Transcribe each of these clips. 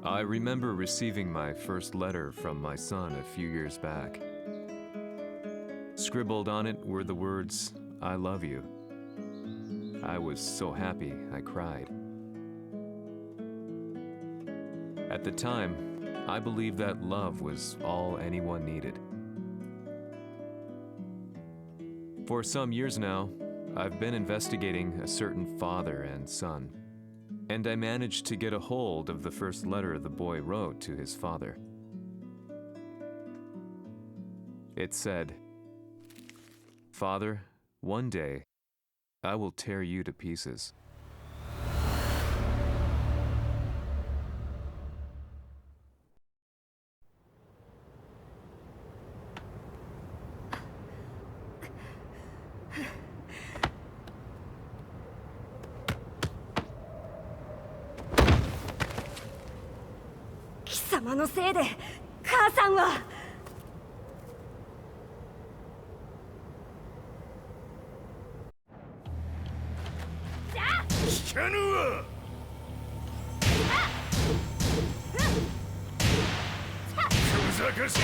I remember receiving my first letter from my son a few years back. Scribbled on it were the words, "I love you." I was so happy I cried. At the time, I believed that love was all anyone needed. For some years now, I've been investigating a certain father and son, and I managed to get a hold of the first letter the boy wrote to his father. It said, "Father, one day, I will tear you to pieces." Kisamaのせいで母さんは。聞かぬわ。小賢しい。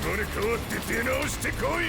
生まれ変わって出直してこい。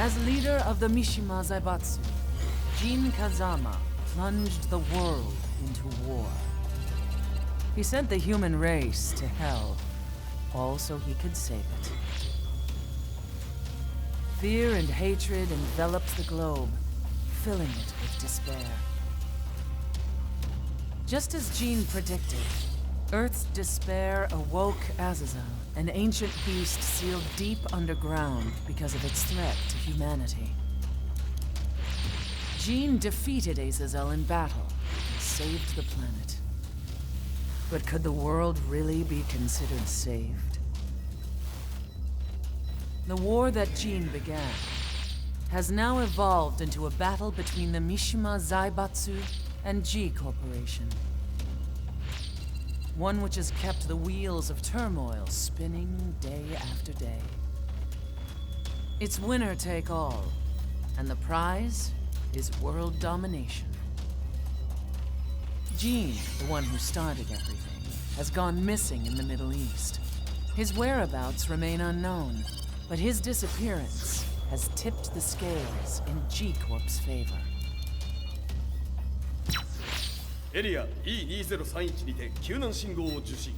As leader of the Mishima Zaibatsu, Jin Kazama plunged the world into war. He sent the human race to hell, all so he could save it. Fear and hatred enveloped the globe, filling it with despair. Just as Jin predicted, Earth's despair awoke Azazel, an ancient beast sealed deep underground because of its threat to humanity. Jin defeated Azazel in battle and saved the planet. But could the world really be considered saved? The war that Jin began has now evolved into a battle between the Mishima Zaibatsu and G Corporation. One which has kept the wheels of turmoil spinning day after day. It's winner take all, and the prize is world domination. Jin, the one who started everything, has gone missing in the Middle East. His whereabouts remain unknown, but his disappearance has tipped the scales in G Corp's favor. エリア E2031 にて救難信号を受信。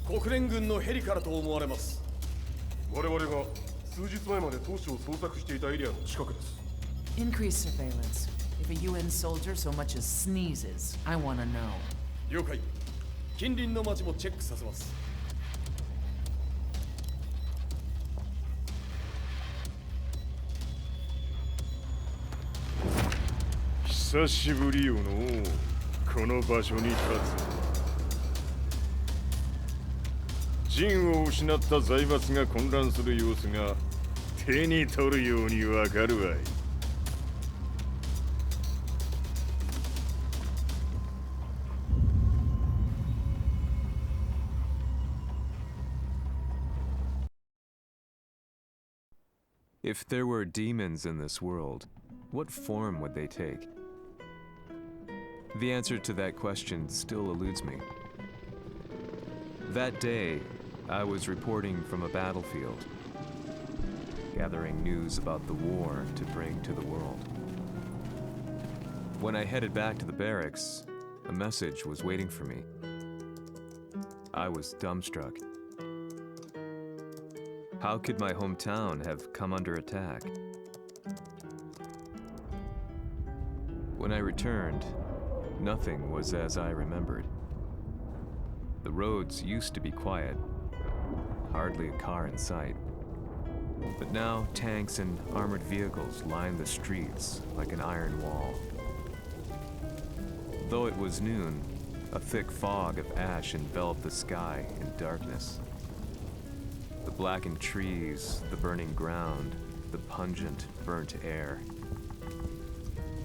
国連軍のヘリからと思われます。我々が数日前まで当初を捜索していたエリアの近くです。 Increase surveillance. If a UN soldier so much as sneezes, I wanna know. 了解。近隣の町もチェックさせます。久しぶりよのこの場所に立つ。陣を失った財閥が混乱する様子が手に取るようにわかるわい。If there were demons in this world, what form would they take? The answer to that question still eludes me. That day, I was reporting from a battlefield, gathering news about the war to bring to the world. When I headed back to the barracks, a message was waiting for me. I was dumbstruck. How could my hometown have come under attack? When I returned, nothing was as I remembered. The roads used to be quiet, hardly a car in sight. But now tanks and armored vehicles line the streets like an iron wall. Though it was noon, a thick fog of ash enveloped the sky in darkness. The blackened trees, the burning ground, the pungent, burnt air.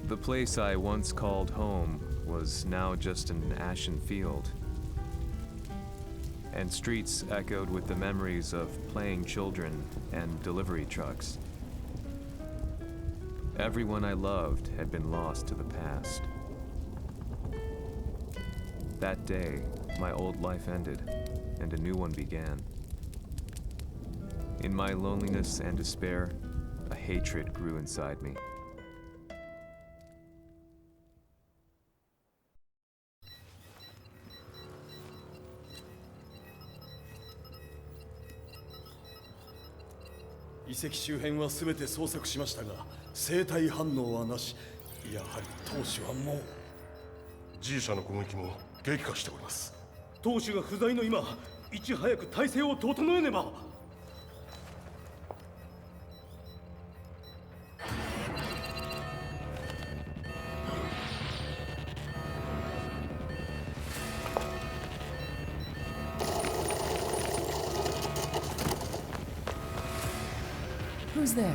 The place I once called home was now just an ashen field, and streets echoed with the memories of playing children and delivery trucks. Everyone I loved had been lost to the past. That day, my old life ended, and a new one began. In my loneliness and despair, a hatred grew inside me.「遺跡周辺は全て捜索しましたが、生体反応はなし。やはり当主はもう。G 社の攻撃も激化しております。当主が不在の今、いち早く体制を整えねば。Who's there?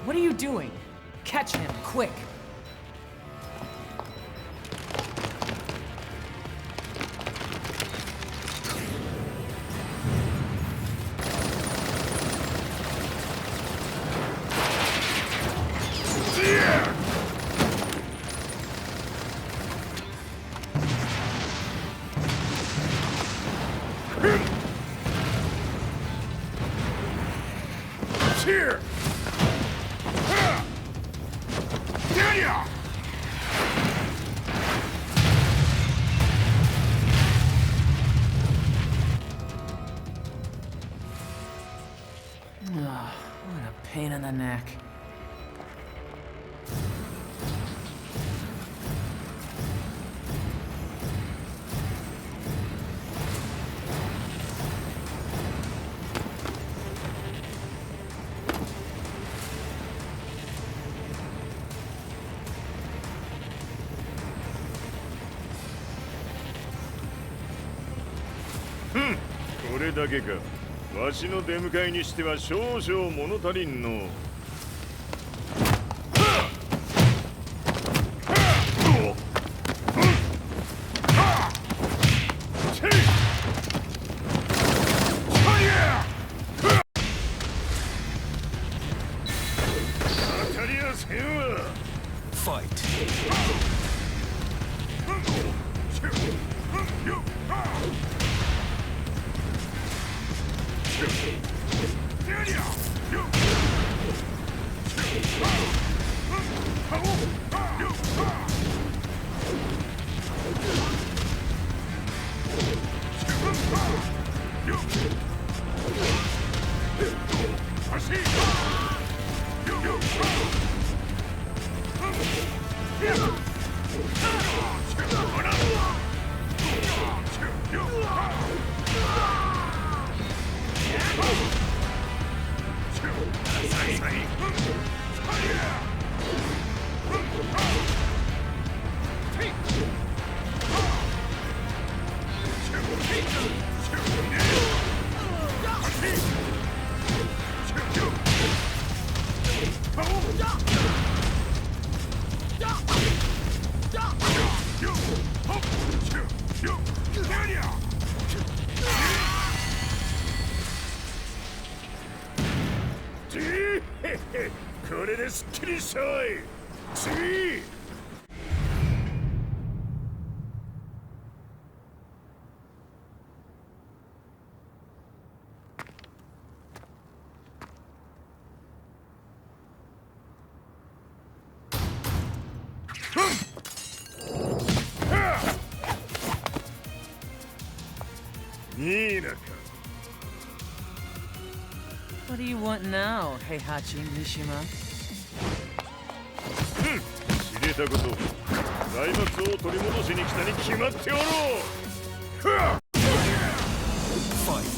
What are you doing? Catch him, quick! Here! What a pain in the neck. Hmm. これだけか。わしの出迎えにしては少々物足りんの。これですっきりしたわい。次。いいなか。What do you want now, Heihachi Mishima? 知れたこと。財閥を取り戻しに来たに決まっておろう。Fight.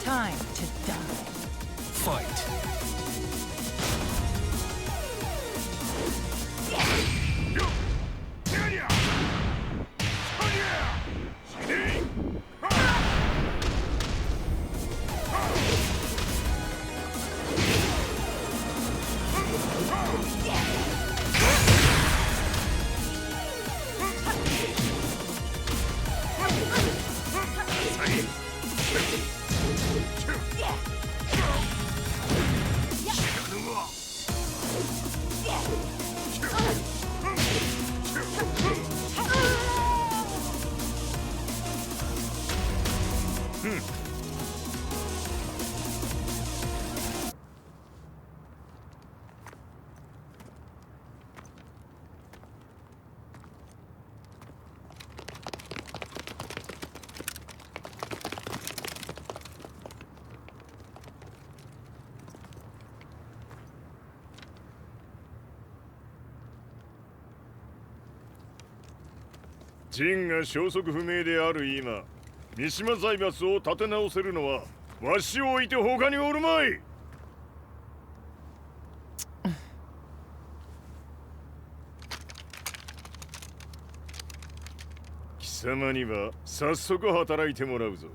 Time to die. Fight.ジンが消息不明である今、三島財閥を立て直せるのはわしを置いて他におるまい。貴様には早速働いてもらうぞ。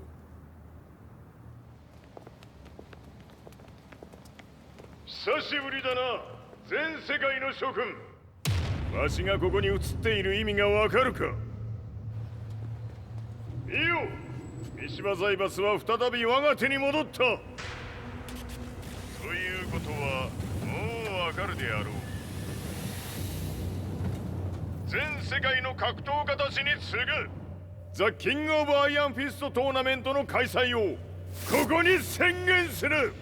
久しぶりだな、全世界の諸君。わしがここに映っている意味がわかるか。いいよ、三島財閥は再び我が手に戻った。ということはもうわかるであろう。全世界の格闘家たちに次ぐザ・キング・オブ・アイアンフィストトーナメントの開催をここに宣言する。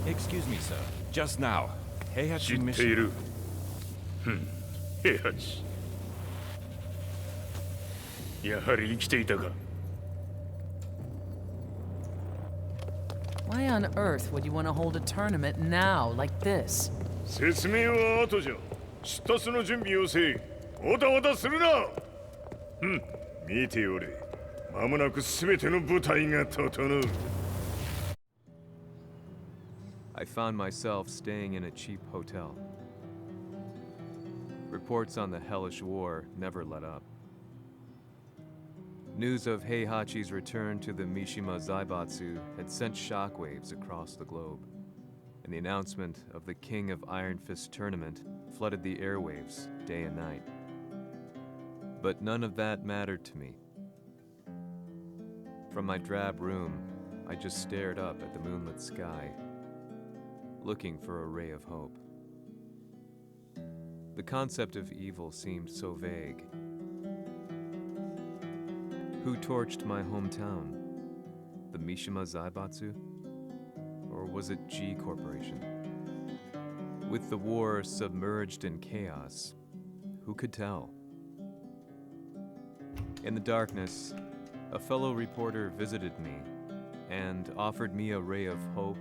Excuse me, sir. Just now, HEIHACHI 知ってい Mishima. る。平八。やはり生きていたか。Why on earth would you want to hold a tournament now, like this? 説明は後じゃ。出立の準備をせい。おたおたするな。見ておれ。間もなく全ての部隊が整う。I found myself staying in a cheap hotel. Reports on the hellish war never let up. News of Heihachi's return to the Mishima Zaibatsu had sent shockwaves across the globe, and the announcement of the King of Iron Fist tournament flooded the airwaves day and night. But none of that mattered to me. From my drab room, I just stared up at the moonlit sky, looking for a ray of hope. The concept of evil seemed so vague. Who torched my hometown? The Mishima Zaibatsu? Or was it G Corporation? With the war submerged in chaos, who could tell? In the darkness, a fellow reporter visited me and offered me a ray of hope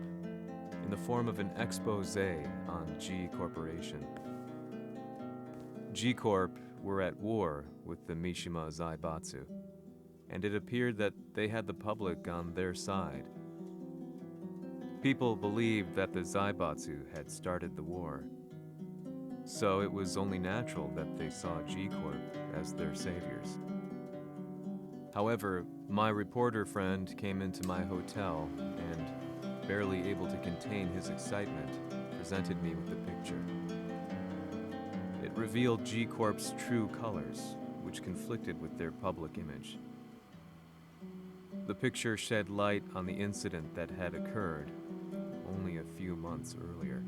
in the form of an expose on G Corporation. G Corp were at war with the Mishima Zaibatsu, and it appeared that they had the public on their side. People believed that the Zaibatsu had started the war, so it was only natural that they saw G Corp as their saviors. However, my reporter friend came into my hotel and, barely able to contain his excitement, presented me with the picture. It revealed G Corp's true colors, which conflicted with their public image. The picture shed light on the incident that had occurred only a few months earlier.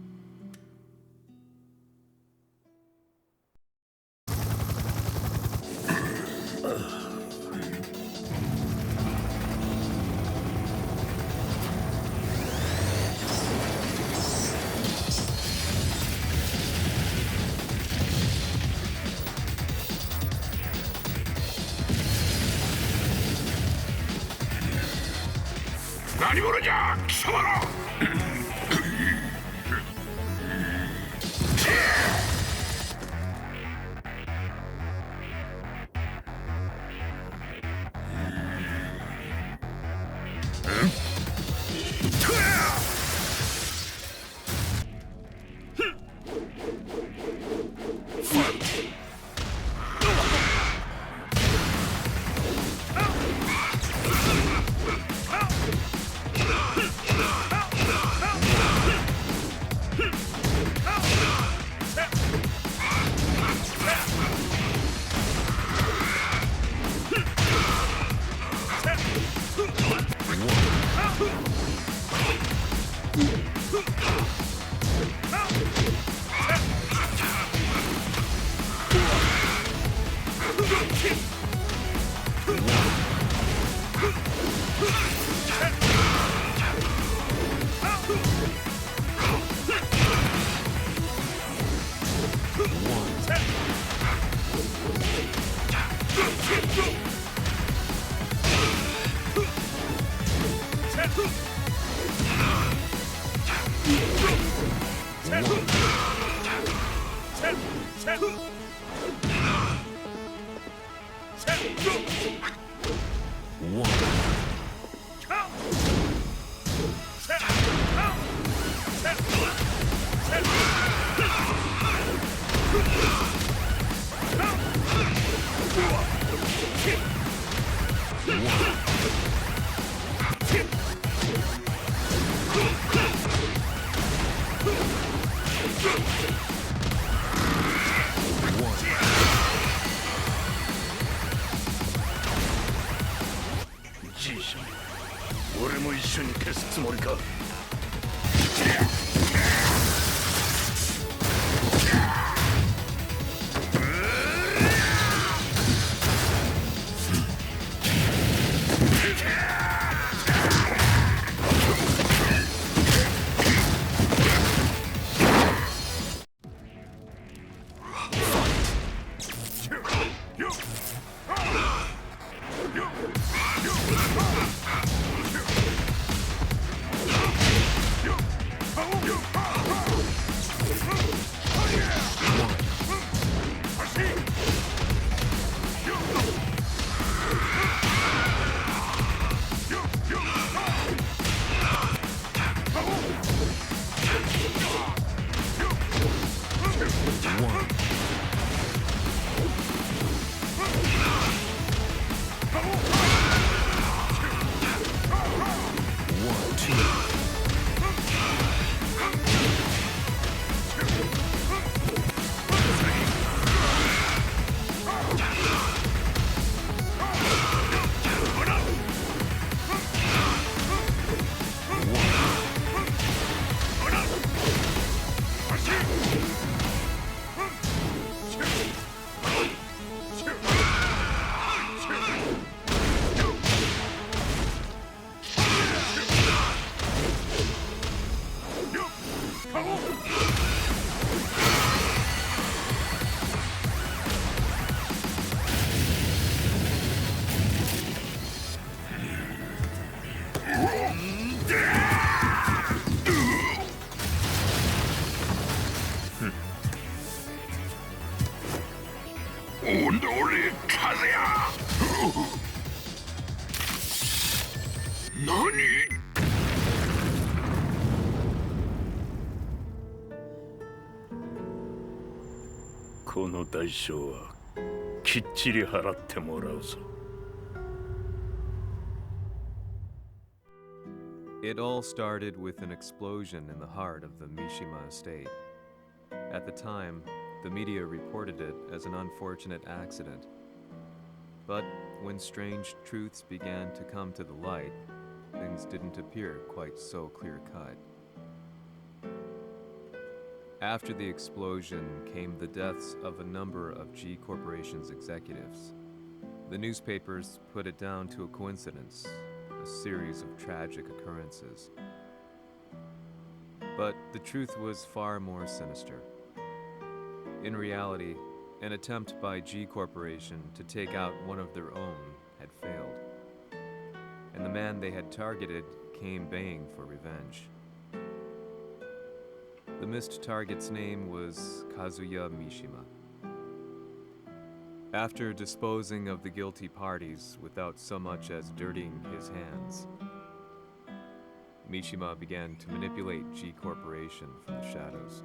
오늘의 카레야! 너니? この代償はきっちり払ってもらうぞ。 It all started with an explosion in the heart of the Mishima estate. At the time, the media reported it as an unfortunate accident. But when strange truths began to come to the light, things didn't appear quite so clear-cut. After the explosion came the deaths of a number of G Corporation's executives. The newspapers put it down to a coincidence, a series of tragic occurrences. But the truth was far more sinister. In reality, an attempt by G Corporation to take out one of their own had failed. And the man they had targeted came baying for revenge. The missed target's name was Kazuya Mishima. After disposing of the guilty parties without so much as dirtying his hands, Mishima began to manipulate G Corporation from the shadows.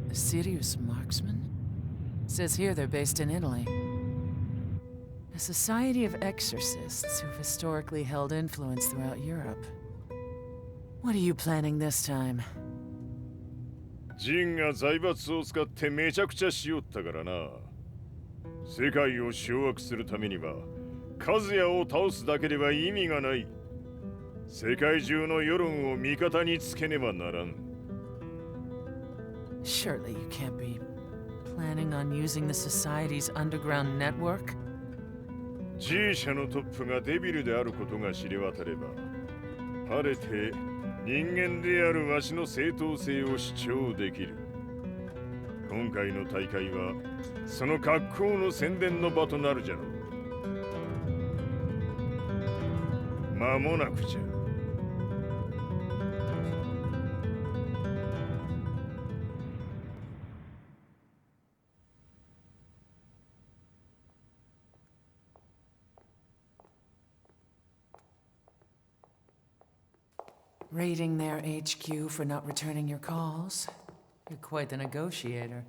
A serious marksman? Says here they're based in Italy. A society of exorcists who've historically held influence throughout Europe. What are you planning this time? ジンが財閥を使ってめちゃくちゃしよったからな。世界を掌握するためには、カズヤを倒すだけでは意味がない。世界中の世論を味方につけねばならん。Surely you can't be planning on using the society's underground network? G 社のトップがデビルであることが知れ渡れば、晴れて人間であるわしの正当性を主張できる。今回の大会はその格好の宣伝の場となるじゃろう。間もなくじゃ。Raiding their HQ for not returning your calls? You're quite the negotiator.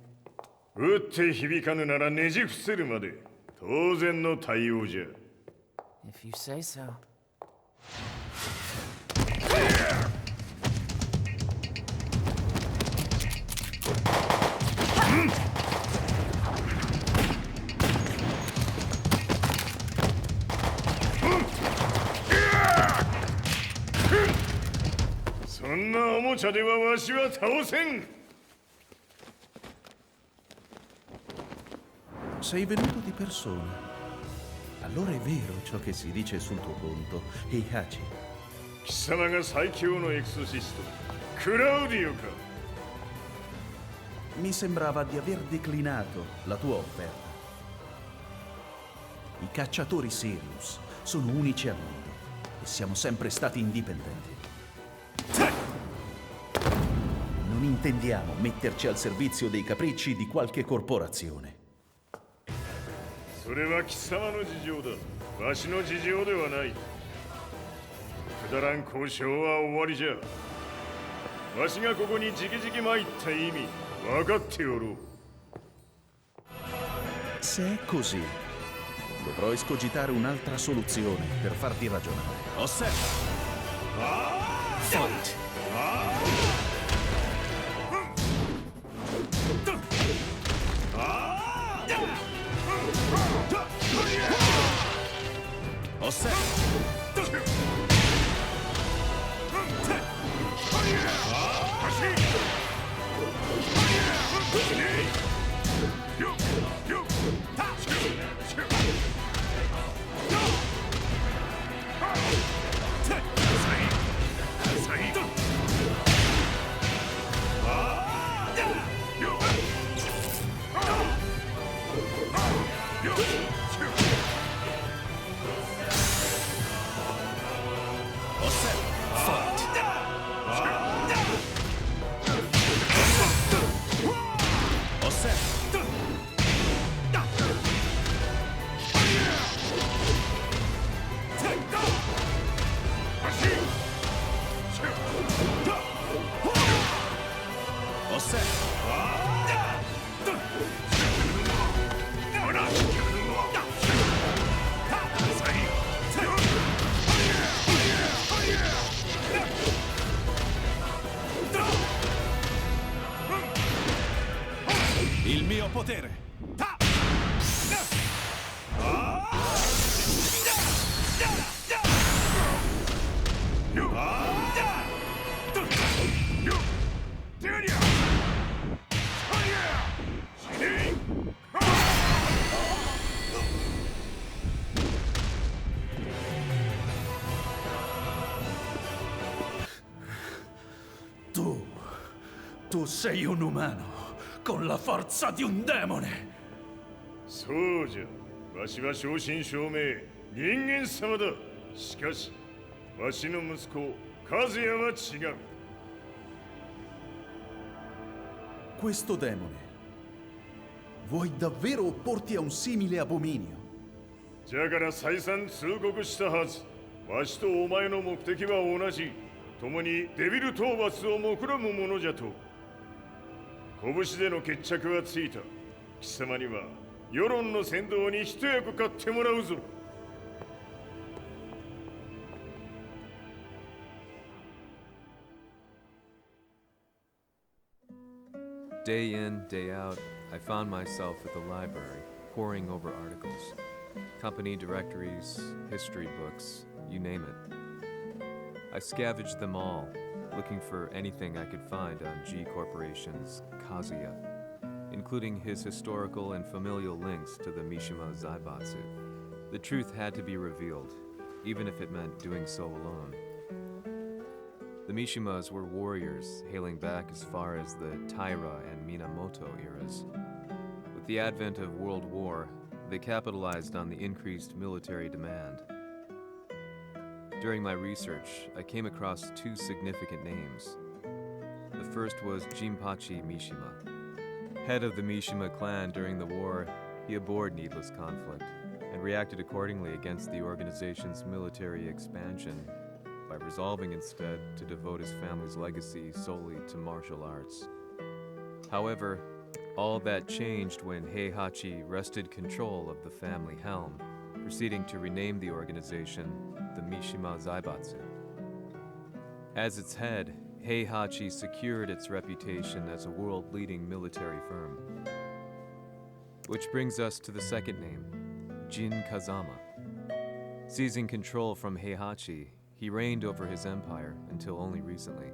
撃って響かぬならねじ伏せるまで当然の対応じゃ。If you say so. Sei venuto di persona. Allora è vero ciò che si dice sul tuo conto, HEIHACHI. 貴様が最強のエクソシスト、クラウディオか。Mi sembrava di aver declinato la tua offerta. I cacciatori Sirius sono unici al mondo e siamo sempre stati indipendenti. Non intendiamo metterci al servizio dei capricci di qualche corporazione. それは貴様の事情だ。わしの事情ではない。くだらん交渉は終わりじゃ。わしがここに直々参った意味、分かっておろう。Se è così, dovrò escogitare un'altra soluzione per farti ragionare. Osserva! Fight! Tu sei un umano, con la forza di un demone. そうじゃ。わしは正真正銘人間様だ。しかしわしの息子和也は違う。 Questo demone, vuoi davvero opporti a un simile abominio? じゃから再三通告したはず。わしとお前の目的は同じ。共にデビル討伐を目論むものじゃと。拳での決着はついた。貴様には世論の先導に一役買ってもらうぞ。 Day in, day out, I found myself at the library, poring over articles. Company directories, history books, you name it. I scavenged them all, looking for anything I could find on G Corporation's Kazuya, including his historical and familial links to the Mishima Zaibatsu. The truth had to be revealed, even if it meant doing so alone. The Mishimas were warriors hailing back as far as the Taira and Minamoto eras. With the advent of World War, they capitalized on the increased military demand. During my research, I came across two significant names. The first was Jinpachi Mishima. Head of the Mishima clan during the war, he abhorred needless conflict and reacted accordingly against the organization's military expansion by resolving instead to devote his family's legacy solely to martial arts. However, all that changed when HEIHACHI wrested control of the family helm, proceeding to rename the organization the Mishima Zaibatsu. As its head, HEIHACHI secured its reputation as a world-leading military firm. Which brings us to the second name, Jin Kazama. Seizing control from HEIHACHI, he reigned over his empire until only recently.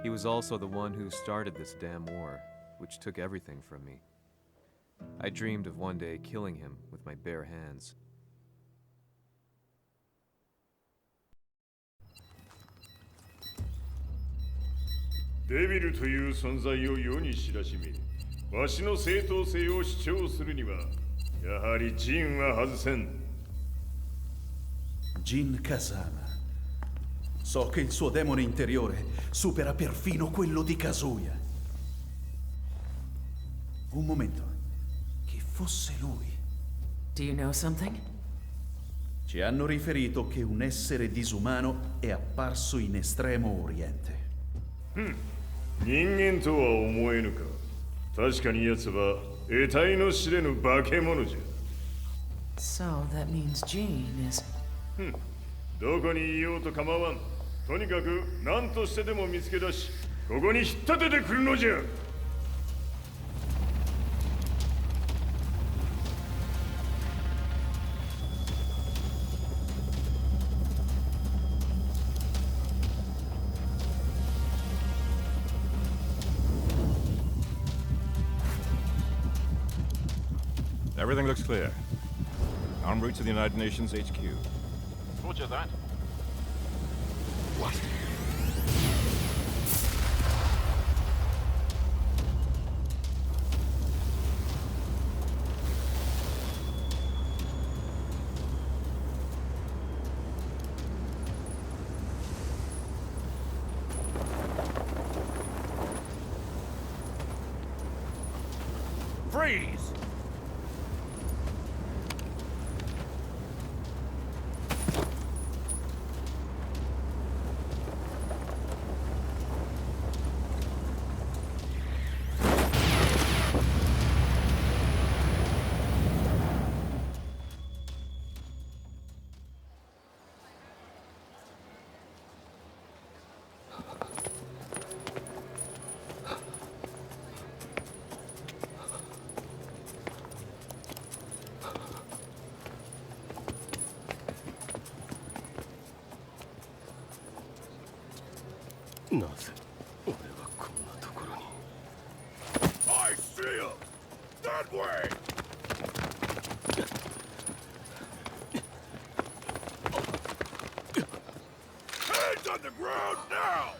He was also the one who started this damn war, which took everything from me. I dreamed of one day killing him with my bare hands. Devil という存在を世に知らしめ、わしの正当性を主張するには、やはりジンは外せん。 Jin Kazama. So che il suo demone interiore supera perfino quello di Kazuya. Un momento. Chi fosse lui? Do you know something? Ci hanno riferito che un essere disumano è apparso in Estremo Oriente. 人間とは思えぬか。確かに奴は得体の知れぬ化け物じゃ。 So that means Jean is... どこにいようと構わん。とにかく何としてでも見つけ出し、ここに引っ立ててくるのじゃ。 Everything looks clear. En route to the United Nations HQ. Roger that. What? Freeze! I see him! That way! Hands on the ground now!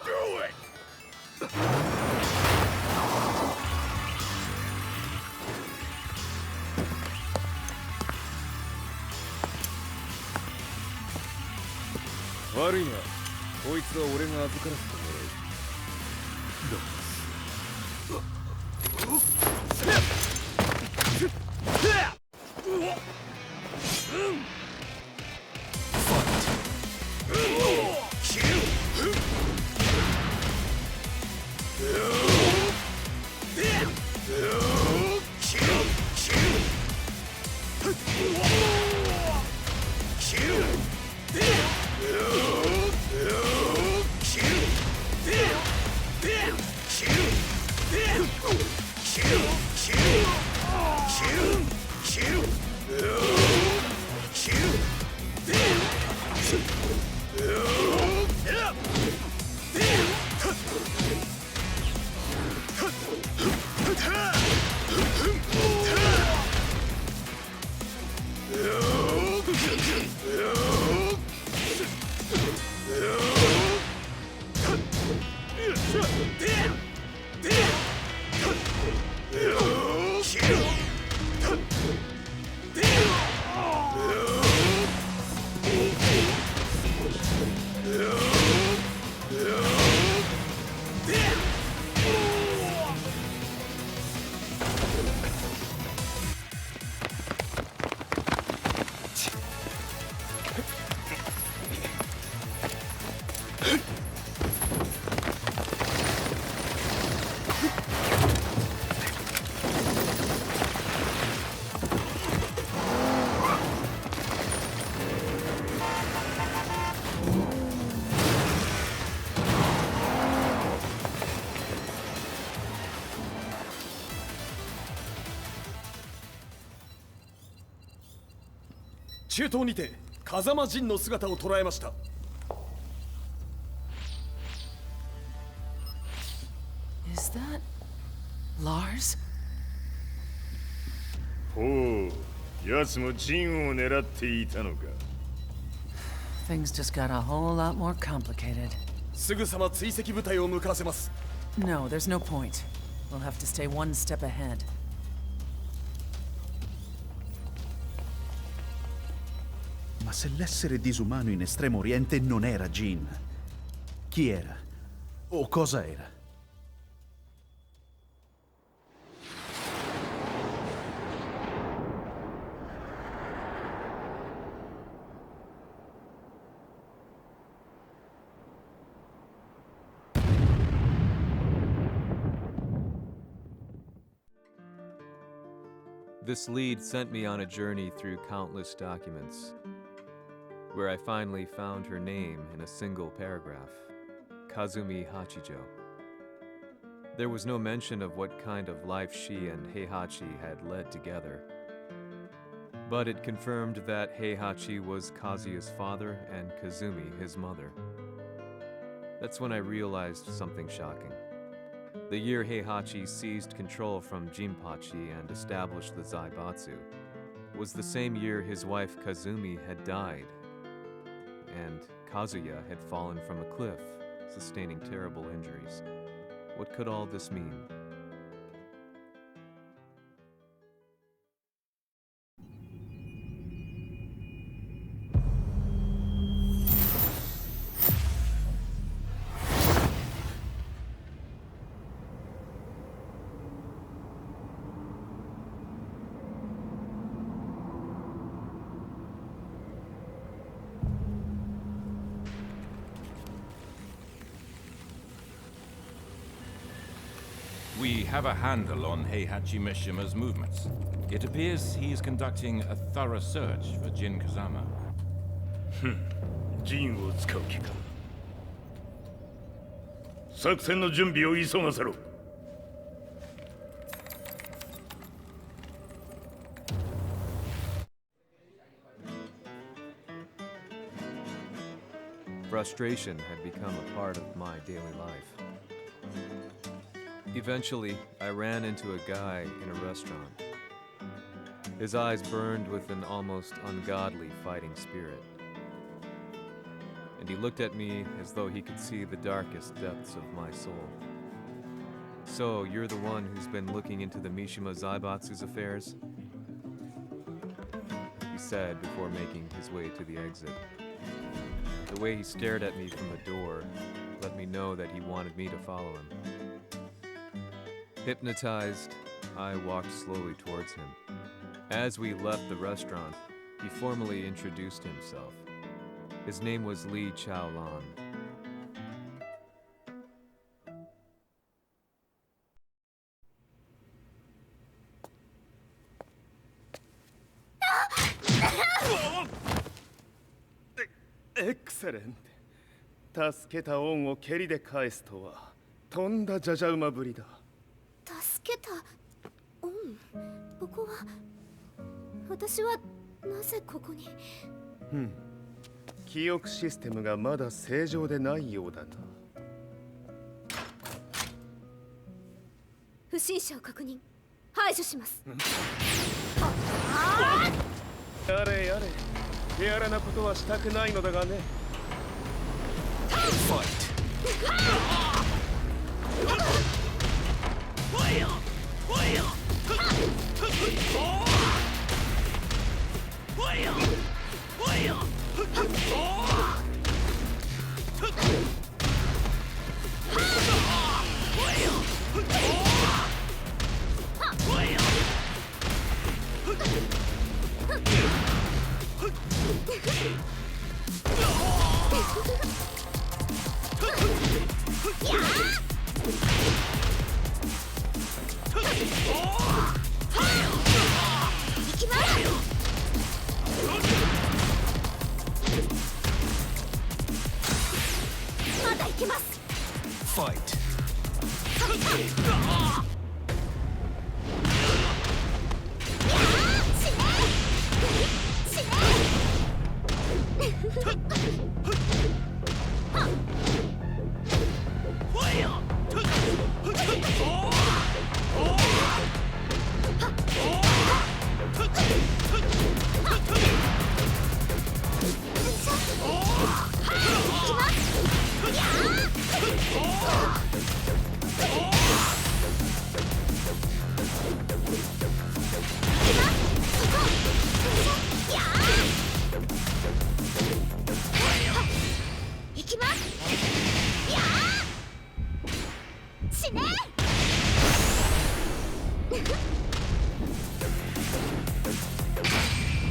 Do it! 悪いがこいつは俺が預からせてもらう。中東にて風間陣の姿を捉えました。Is that Lars? ほう、奴もジンを狙っていたのか。Things just got a whole lot more complicated. すぐさま追跡部隊を向かわせます。No, there's no point. We'll have to stay one step ahead. Ma se l'essere disumano in Estremo Oriente non era Jin, chi era? O cosa era? This lead sent me on a journey through countless documents, where I finally found her name in a single paragraph, Kazumi Hachijo. There was no mention of what kind of life she and Heihachi had led together, but it confirmed that Heihachi was Kazuya's father and Kazumi his mother. That's when I realized something shocking. The year Heihachi seized control from Jinpachi and established the Zaibatsu was the same year his wife Kazumi had died, and Kazuya had fallen from a cliff, sustaining terrible injuries. What could all this mean? We have a handle on Heihachi Mishima's movements. It appears he is conducting a thorough search for Jin Kazama. ジンを使う気か。作戦の準備を急がせろ。Frustration had become a part of my daily life. Eventually, I ran into a guy in a restaurant. His eyes burned with an almost ungodly fighting spirit. And he looked at me as though he could see the darkest depths of my soul. So, you're the one who's been looking into the Mishima Zaibatsu's affairs? He said before making his way to the exit. The way he stared at me from the door let me know that he wanted me to follow him. Hypnotized, I walked slowly towards him. As we left the restaurant, he formally introduced himself. His name was Lee Chaolan. Excellent. 助けた恩を蹴りで返すとはとんだじゃじゃ馬ぶりだ。助けた恩。ここは私はなぜここに。記憶システムがまだ正常でないようだな。不審者を確認。排除します。やれやれ。手荒なことはしたくないのだがね。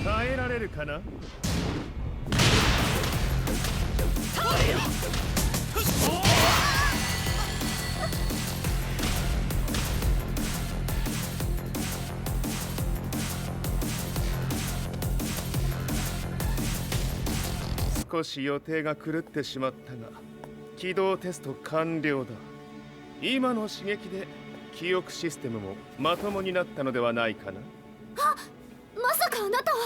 耐えられるかな。少し予定が狂ってしまったが、起動テスト完了だ。今の刺激で記憶システムもまともになったのではないかな。あ、まさかあなたは。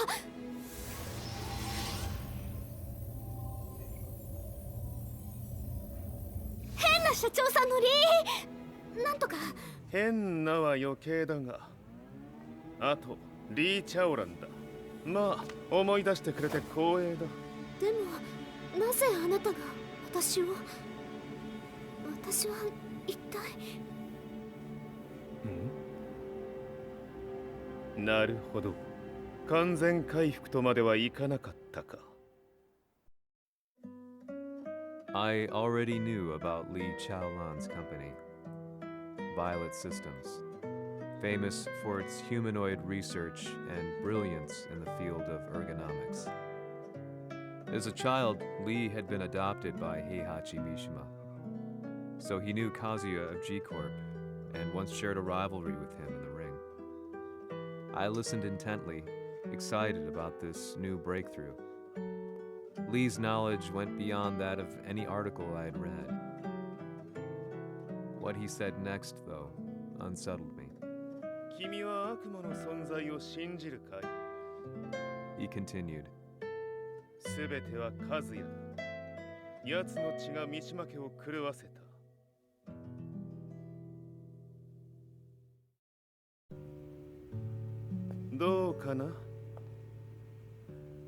変な社長さんのリーなんとか。変なは余計だが、あとリー・チャオランだ。まあ思い出してくれて光栄だ。でもなぜあなたが私は一体。なるほど。完全回復とまではいかなかったか。I already knew about Lee Chaolan's company, Violet Systems, famous for its humanoid research and brilliance in the field of ergonomics. As a child, Lee had been adopted by HEIHACHI Mishima, so he knew Kazuya of G-Corp and once shared a rivalry with him in the ring. I listened intently, excited about this new breakthrough. Lee's knowledge went beyond that of any article I had read. What he said next, though, unsettled me. 君は悪魔の存在を信じるかい? He continued. すべては和也だ。奴の血が三島家を狂わせた。どうかな？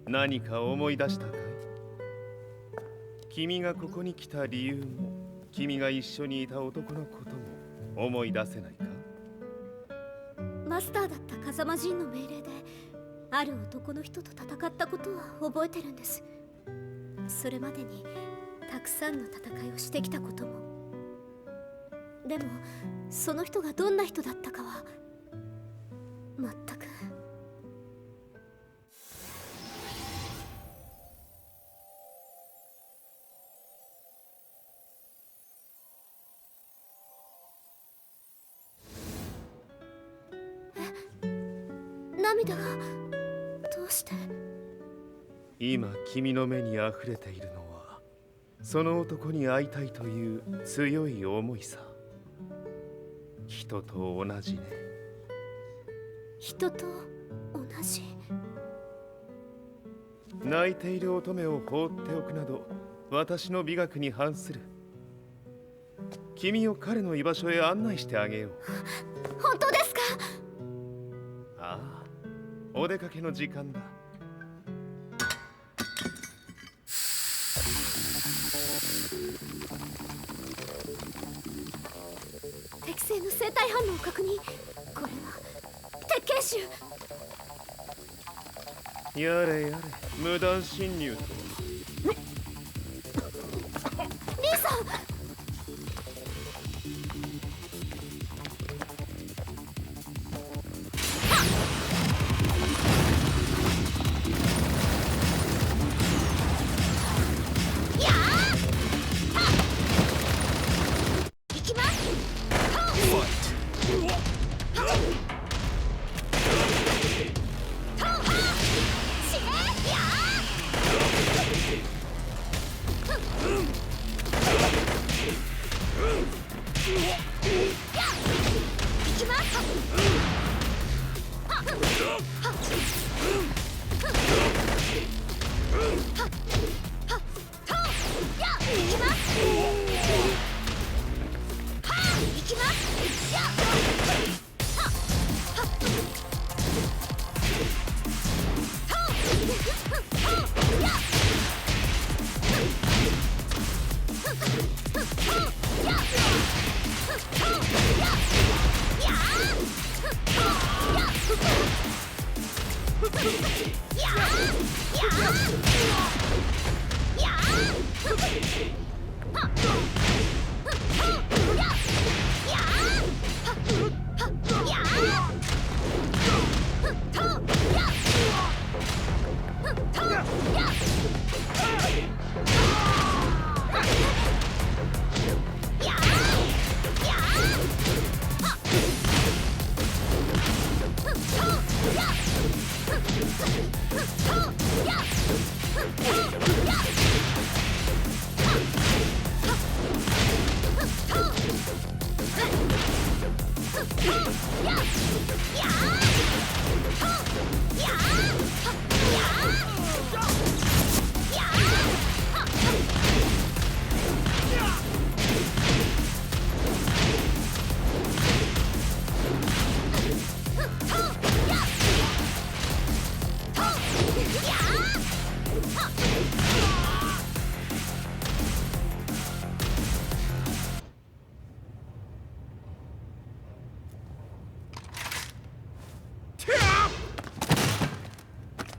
何か思い出したかい？君がここに来た理由も、君が一緒にいた男のことも思い出せないか？マスターだった風間陣の命令である男の人と戦ったことは覚えてるんです。それまでにたくさんの戦いをしてきたことも。でもその人がどんな人だったかは全く。涙がどうして？今君の目に溢れているのはその男に会いたいという強い思いさ。人と同じね。人と同じ。泣いている乙女を放っておくなど私の美学に反する。君を彼の居場所へ案内してあげよう。本当ですか？ああ、お出かけの時間だ。適正の生体反応を確認。これは鉄拳臭。やれやれ、無断侵入とは。リーさん。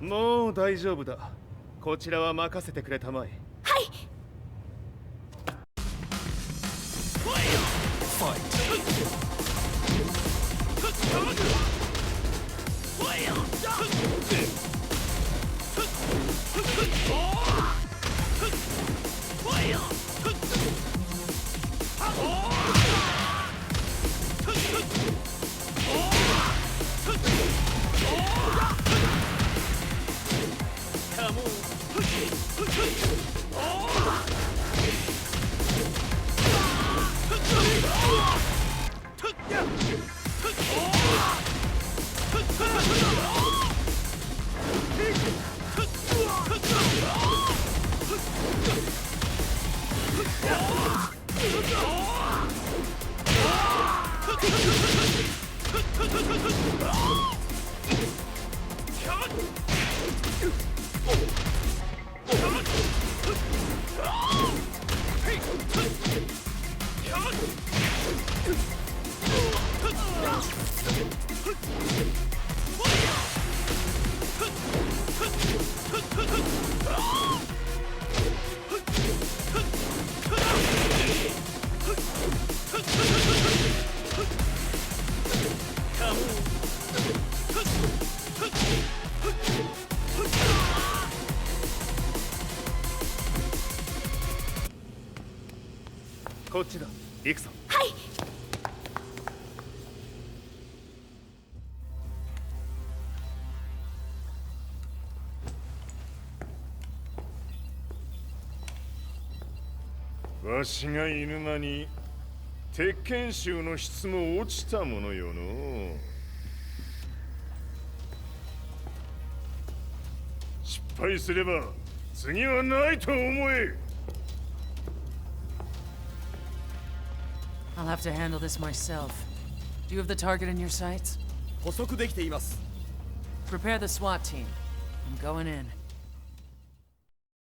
もう大丈夫だ。こちらは任せてくれたまえ。はい。こっちだ。行くぞ。はい。わしが犬間に鉄拳衆の質も落ちたものよの。失敗すれば次はないと思え。I'll have to handle this myself. Do you have the target in your sights? 捕捉できています。 Prepare the SWAT team. I'm going in.